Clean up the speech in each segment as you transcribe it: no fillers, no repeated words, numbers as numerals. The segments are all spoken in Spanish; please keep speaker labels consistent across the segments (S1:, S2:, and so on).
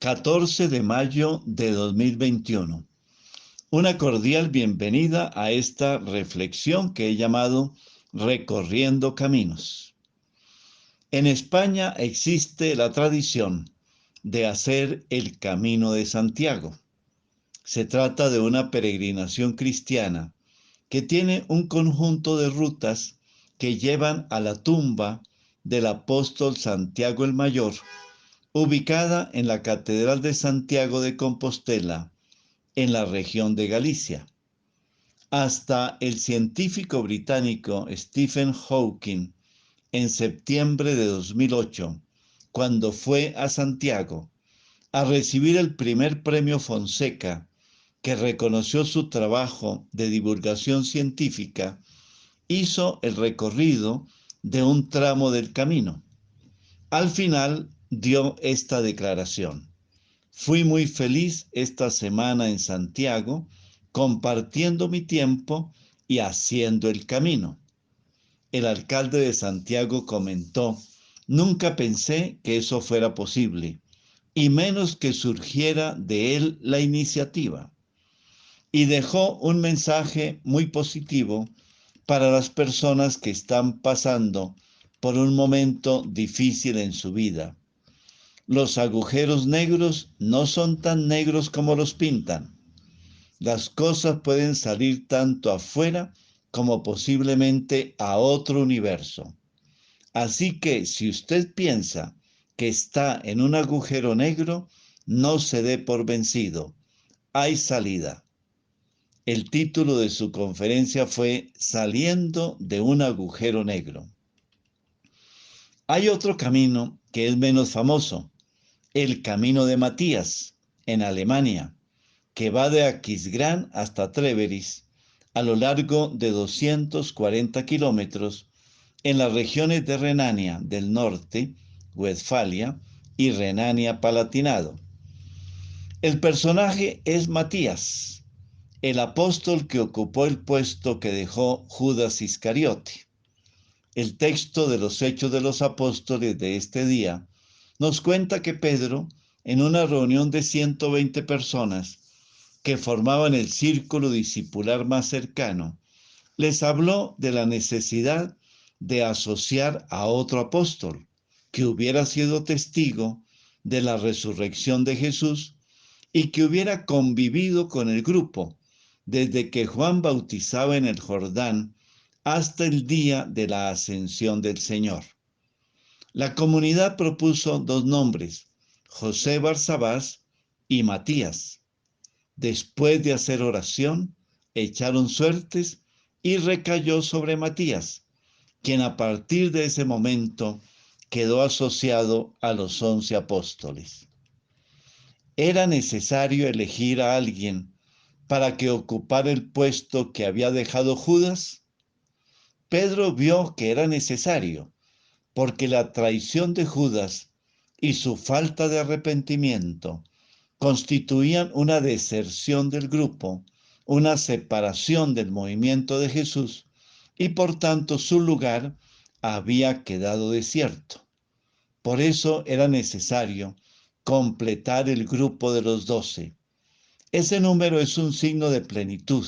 S1: 14 de mayo de 2021. Una cordial bienvenida a esta reflexión que he llamado Recorriendo Caminos. En España existe la tradición de hacer el Camino de Santiago. Se trata de una peregrinación cristiana que tiene un conjunto de rutas que llevan a la tumba del apóstol Santiago el Mayor, ubicada en la Catedral de Santiago de Compostela, en la región de Galicia. Hasta el científico británico Stephen Hawking, en septiembre de 2008, cuando fue a Santiago a recibir el primer premio Fonseca, que reconoció su trabajo de divulgación científica, hizo el recorrido de un tramo del camino. Al final dio esta declaración: fui muy feliz esta semana en Santiago, compartiendo mi tiempo y haciendo el camino. El alcalde de Santiago comentó: nunca pensé que eso fuera posible, y menos que surgiera de él la iniciativa. Y dejó un mensaje muy positivo para las personas que están pasando por un momento difícil en su vida. Los agujeros negros no son tan negros como los pintan. Las cosas pueden salir tanto afuera como posiblemente a otro universo. Así que si usted piensa que está en un agujero negro, no se dé por vencido. Hay salida. El título de su conferencia fue Saliendo de un agujero negro. Hay otro camino que es menos famoso, el Camino de Matías, en Alemania, que va de Aquisgrán hasta Treveris, a lo largo de 240 kilómetros, en las regiones de Renania del Norte, Westfalia, y Renania-Palatinado. El personaje es Matías, el apóstol que ocupó el puesto que dejó Judas Iscariote. El texto de los Hechos de los Apóstoles de este día nos cuenta que Pedro, en una reunión de 120 personas que formaban el círculo discipular más cercano, les habló de la necesidad de asociar a otro apóstol que hubiera sido testigo de la resurrección de Jesús y que hubiera convivido con el grupo desde que Juan bautizaba en el Jordán hasta el día de la ascensión del Señor. La comunidad propuso dos nombres, José Barsabás y Matías. Después de hacer oración, echaron suertes y recayó sobre Matías, quien a partir de ese momento quedó asociado a los 11 apóstoles. ¿Era necesario elegir a alguien para que ocupara el puesto que había dejado Judas? Pedro vio que era necesario, porque la traición de Judas y su falta de arrepentimiento constituían una deserción del grupo, una separación del movimiento de Jesús, y por tanto su lugar había quedado desierto. Por eso era necesario completar el grupo de los 12. Ese número es un signo de plenitud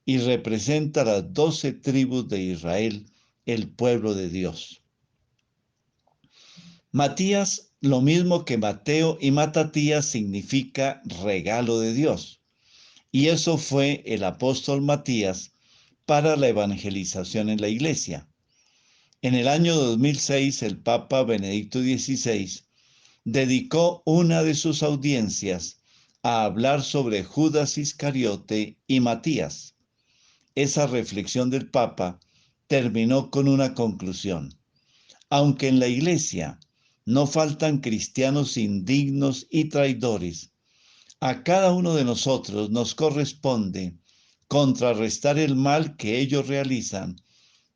S1: y representa las 12 tribus de Israel, el pueblo de Dios. Matías, lo mismo que Mateo y Matatías, significa regalo de Dios. Y eso fue el apóstol Matías para la evangelización en la iglesia. En el año 2006, el Papa Benedicto XVI dedicó una de sus audiencias a hablar sobre Judas Iscariote y Matías. Esa reflexión del Papa terminó con una conclusión. Aunque en la iglesia no faltan cristianos indignos y traidores, a cada uno de nosotros nos corresponde contrarrestar el mal que ellos realizan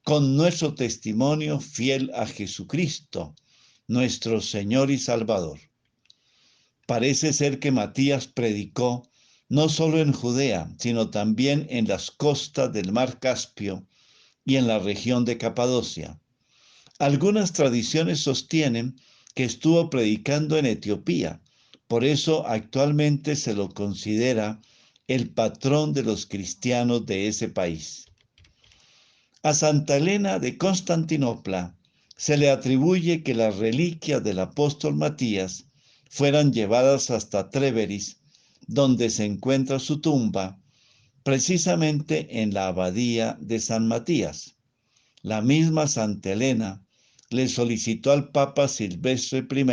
S1: con nuestro testimonio fiel a Jesucristo, nuestro Señor y Salvador. Parece ser que Matías predicó no solo en Judea, sino también en las costas del mar Caspio y en la región de Capadocia. Algunas tradiciones sostienen que estuvo predicando en Etiopía, Por eso actualmente se lo considera el patrón de los cristianos de ese país. A Santa Elena de Constantinopla se le atribuye que las reliquias del apóstol Matías fueran llevadas hasta Tréveris, donde se encuentra su tumba, precisamente en la abadía de San Matías. La misma Santa Elena le solicitó al Papa Silvestre I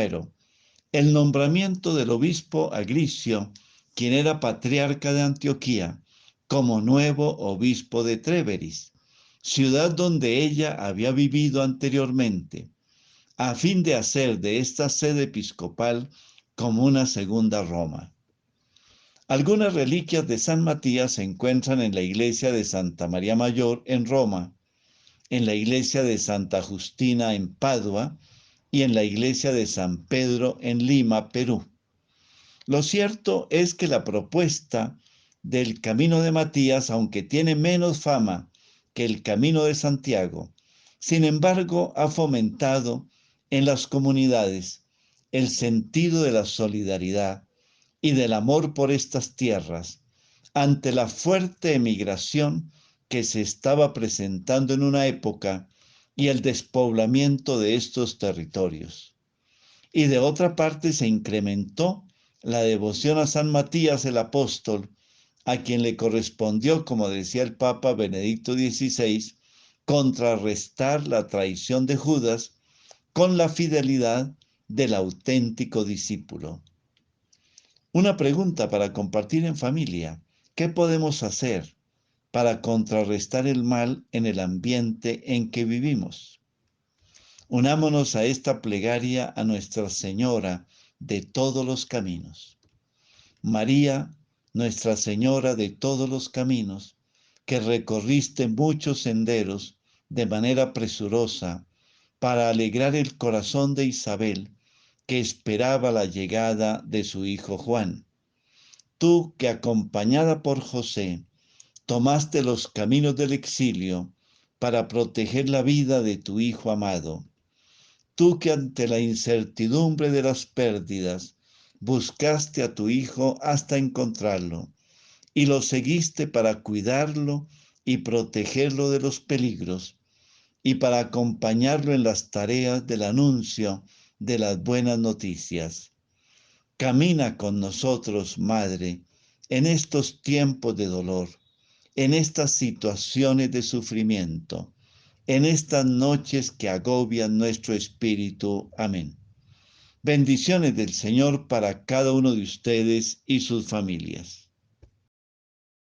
S1: el nombramiento del obispo Agricio, quien era patriarca de Antioquía, como nuevo obispo de Tréveris, ciudad donde ella había vivido anteriormente, a fin de hacer de esta sede episcopal como una segunda Roma. Algunas reliquias de San Matías se encuentran en la iglesia de Santa María Mayor en Roma, en la iglesia de Santa Justina en Padua y en la iglesia de San Pedro en Lima, Perú. Lo cierto es que la propuesta del Camino de Matías, aunque tiene menos fama que el Camino de Santiago, sin embargo ha fomentado en las comunidades el sentido de la solidaridad y del amor por estas tierras ante la fuerte emigración que se estaba presentando en una época y el despoblamiento de estos territorios. Y de otra parte se incrementó la devoción a San Matías el apóstol, a quien le correspondió, como decía el Papa Benedicto XVI, contrarrestar la traición de Judas con la fidelidad del auténtico discípulo. Una pregunta para compartir en familia: ¿qué podemos hacer para contrarrestar el mal en el ambiente en que vivimos? Unámonos a esta plegaria a Nuestra Señora de todos los caminos. María, Nuestra Señora de todos los caminos, que recorriste muchos senderos de manera presurosa para alegrar el corazón de Isabel, que esperaba la llegada de su hijo Juan. Tú que, acompañada por José, tomaste los caminos del exilio para proteger la vida de tu hijo amado. Tú que ante la incertidumbre de las pérdidas buscaste a tu hijo hasta encontrarlo y lo seguiste para cuidarlo y protegerlo de los peligros y para acompañarlo en las tareas del anuncio de las buenas noticias. Camina con nosotros, Madre, en estos tiempos de dolor, en estas situaciones de sufrimiento, en estas noches que agobian nuestro espíritu. Amén. Bendiciones del Señor para cada uno de ustedes y sus familias.